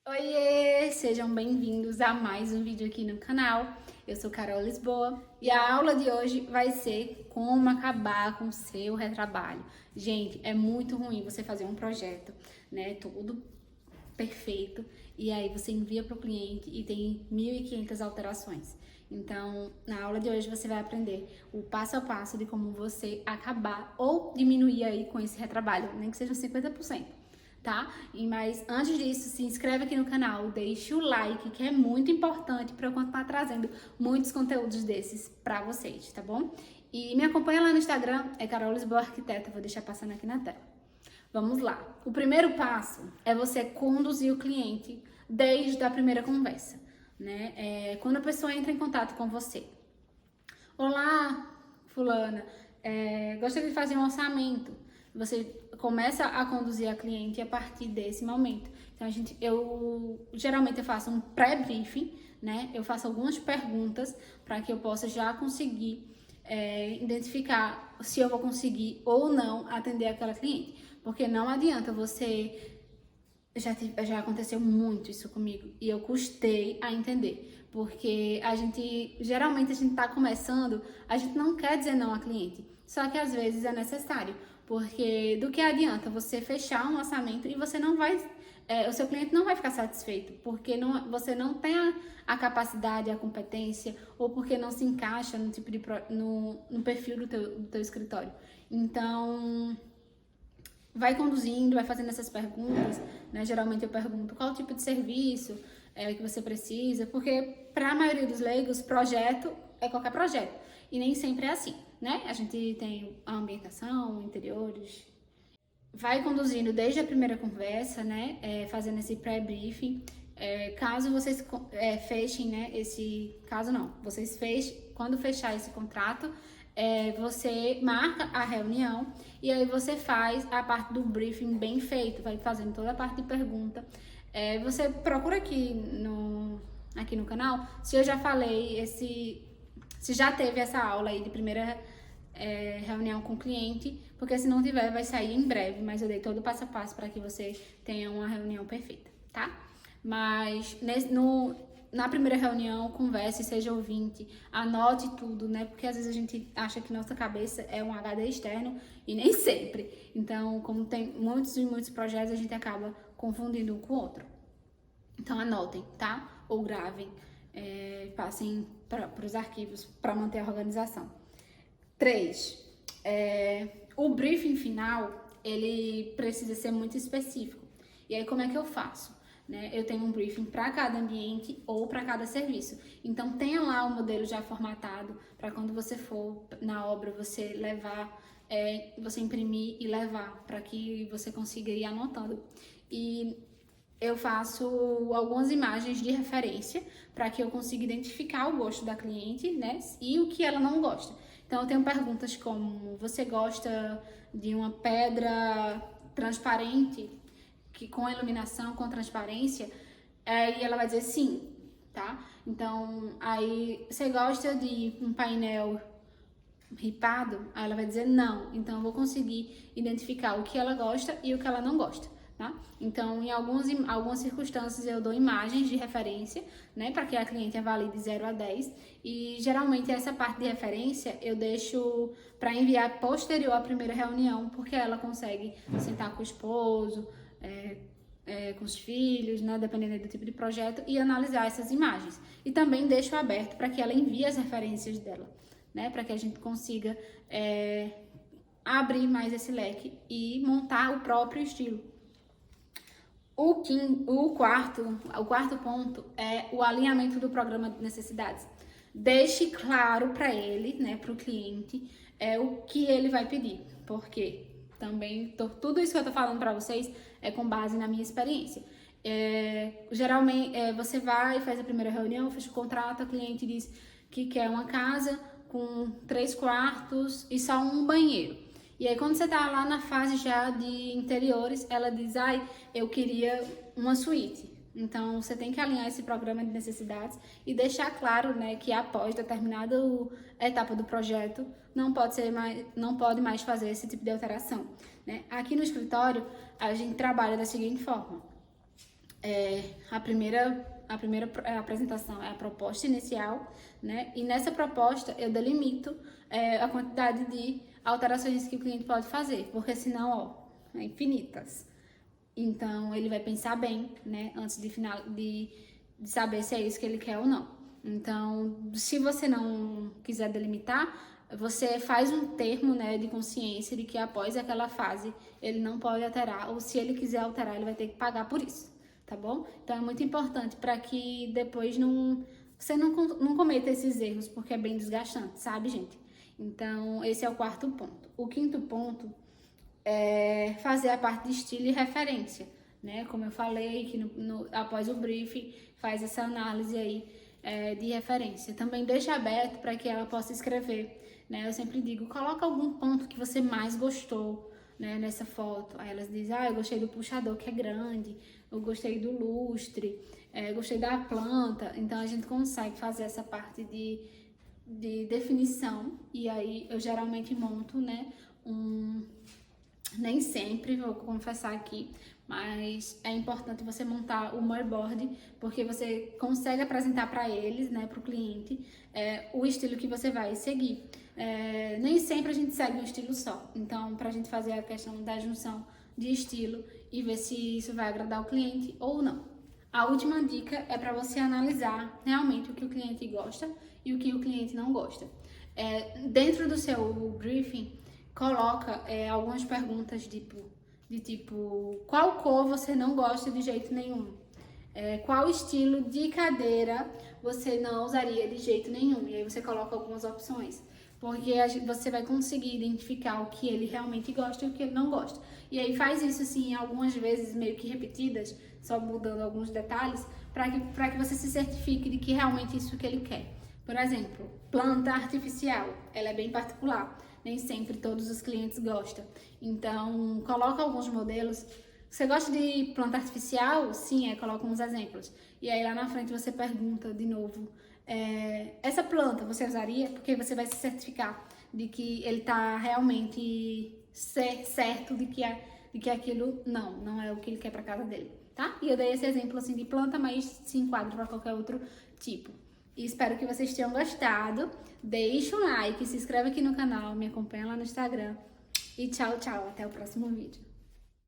Oiê, sejam bem-vindos a mais um vídeo aqui no canal. Eu sou Carol Lisboa e a aula de hoje vai ser como acabar com o seu retrabalho. Gente, é muito ruim você fazer um projeto, né, tudo perfeito, e aí você envia para o cliente e tem 1.500 alterações. Então, na aula de hoje você vai aprender o passo a passo de como você acabar ou diminuir aí com esse retrabalho, nem que seja 50%. Tá? Mas antes disso, se inscreve aqui no canal, deixa o like, que é muito importante para eu continuar trazendo muitos conteúdos desses para vocês, tá bom? E me acompanha lá no Instagram, é Carol Lisboa Arquiteta, vou deixar passando aqui na tela. Vamos lá. O primeiro passo é você conduzir o cliente desde a primeira conversa, né? Quando a pessoa entra em contato com você. Olá, fulana, gostaria de fazer um orçamento. Você começa a conduzir a cliente a partir desse momento. Então, geralmente eu faço um pré-briefing, né? Eu faço algumas perguntas para que eu possa já conseguir identificar se eu vou conseguir ou não atender aquela cliente. Porque não adianta você... Já aconteceu muito isso comigo e eu custei a entender, porque geralmente a gente tá começando, a gente não quer dizer não a cliente, só que às vezes é necessário, porque do que adianta você fechar um orçamento e você não vai, o seu cliente não vai ficar satisfeito, porque você não tem a capacidade, a competência, ou porque não se encaixa no tipo no perfil do teu escritório. Então, vai conduzindo, vai fazendo essas perguntas, né? Geralmente eu pergunto qual tipo de serviço que você precisa, porque para a maioria dos leigos, projeto é qualquer projeto, e nem sempre é assim, né? A gente tem a ambientação, interiores, vai conduzindo desde a primeira conversa, né? Fazendo esse pré-briefing. Caso vocês fechem, né? Caso não, vocês fechem, quando fechar esse contrato, você marca a reunião e aí você faz a parte do briefing bem feito, vai fazendo toda a parte de pergunta. Você procura aqui no canal se eu já falei se já teve essa aula aí de primeira reunião com o cliente, porque se não tiver vai sair em breve, mas eu dei todo o passo a passo para que você tenha uma reunião perfeita, tá? Mas na primeira reunião, converse, seja ouvinte, anote tudo, né? Porque às vezes a gente acha que nossa cabeça é um HD externo e nem sempre. Então, como tem muitos e muitos projetos, a gente acaba confundindo um com o outro. Então, anotem, tá? Ou gravem, passem para os arquivos para manter a organização. 3. O briefing final, ele precisa ser muito específico. E aí, como é que eu faço? Né? Eu tenho um briefing para cada ambiente ou para cada serviço. Então, tenha lá o modelo já formatado para quando você for na obra, você levar, você imprimir e levar, para que você consiga ir anotando. E eu faço algumas imagens de referência para que eu consiga identificar o gosto da cliente, né? E o que ela não gosta. Então, eu tenho perguntas como: você gosta de uma pedra transparente, que com iluminação, com transparência? E ela vai dizer sim, tá? Então, aí, você gosta de um painel ripado? Aí ela vai dizer não. Então, eu vou conseguir identificar o que ela gosta e o que ela não gosta. Tá? Então, em algumas circunstâncias, eu dou imagens de referência, né, para que a cliente avalie de 0 a 10. E geralmente essa parte de referência eu deixo para enviar posterior à primeira reunião, porque ela consegue sentar com o esposo, com os filhos, né, dependendo do tipo de projeto, e analisar essas imagens. E também deixo aberto para que ela envie as referências dela, né, para que a gente consiga abrir mais esse leque e montar o próprio estilo. O quarto ponto é o alinhamento do programa de necessidades. Deixe claro para ele, né, para o cliente, o que ele vai pedir. Porque também tudo isso que eu tô falando para vocês é com base na minha experiência. Geralmente você vai, faz a primeira reunião, fecha o contrato, a cliente diz que quer uma casa com 3 quartos e só um banheiro. E aí, quando você tá lá na fase já de interiores, ela diz: ai, eu queria uma suíte. Então, você tem que alinhar esse programa de necessidades e deixar claro, né, que após determinada etapa do projeto, não pode mais fazer esse tipo de alteração, né? Aqui no escritório, a gente trabalha da seguinte forma: A primeira apresentação é a proposta inicial, né? E nessa proposta eu delimito a quantidade de alterações que o cliente pode fazer, porque senão, ó, é infinitas. Então ele vai pensar bem, né? Antes de saber se é isso que ele quer ou não. Então, se você não quiser delimitar, você faz um termo, né, de consciência de que após aquela fase ele não pode alterar, ou se ele quiser alterar, ele vai ter que pagar por isso, tá bom? Então é muito importante para que depois você não cometa esses erros, porque é bem desgastante, sabe, gente? Então, esse é o quarto ponto. O quinto ponto é fazer a parte de estilo e referência, né? Como eu falei, que após o briefing faz essa análise aí de referência. Também deixa aberto para que ela possa escrever, né? Eu sempre digo, coloca algum ponto que você mais gostou, né, nessa foto. Aí elas dizem, eu gostei do puxador que é grande, eu gostei do lustre, gostei da planta. Então a gente consegue fazer essa parte de definição, e aí eu geralmente monto, né, nem sempre, vou confessar aqui, mas é importante você montar o moodboard, porque você consegue apresentar para eles, né, para o cliente, o estilo que você vai seguir. Nem sempre a gente segue um estilo só, então para a gente fazer a questão da junção de estilo e ver se isso vai agradar o cliente ou não. A última dica é para você analisar realmente o que o cliente gosta e o que o cliente não gosta. Dentro do seu briefing, coloca algumas perguntas de tipo, qual cor você não gosta de jeito nenhum? Qual estilo de cadeira você não usaria de jeito nenhum? E aí você coloca algumas opções, porque você vai conseguir identificar o que ele realmente gosta e o que ele não gosta. E aí faz isso assim algumas vezes meio que repetidas, só mudando alguns detalhes, para que você se certifique de que realmente isso que ele quer. Por exemplo, planta artificial, ela é bem particular, nem sempre todos os clientes gostam. Então, coloca alguns modelos. Você gosta de planta artificial? Sim, coloca uns exemplos. E aí lá na frente você pergunta de novo, essa planta você usaria? Porque você vai se certificar de que ele está realmente certo de que aquilo não é o que ele quer para casa dele, tá? E eu dei esse exemplo assim de planta, mas se enquadra para qualquer outro tipo. E espero que vocês tenham gostado. Deixa um like, se inscreve aqui no canal, me acompanha lá no Instagram. E tchau, tchau. Até o próximo vídeo.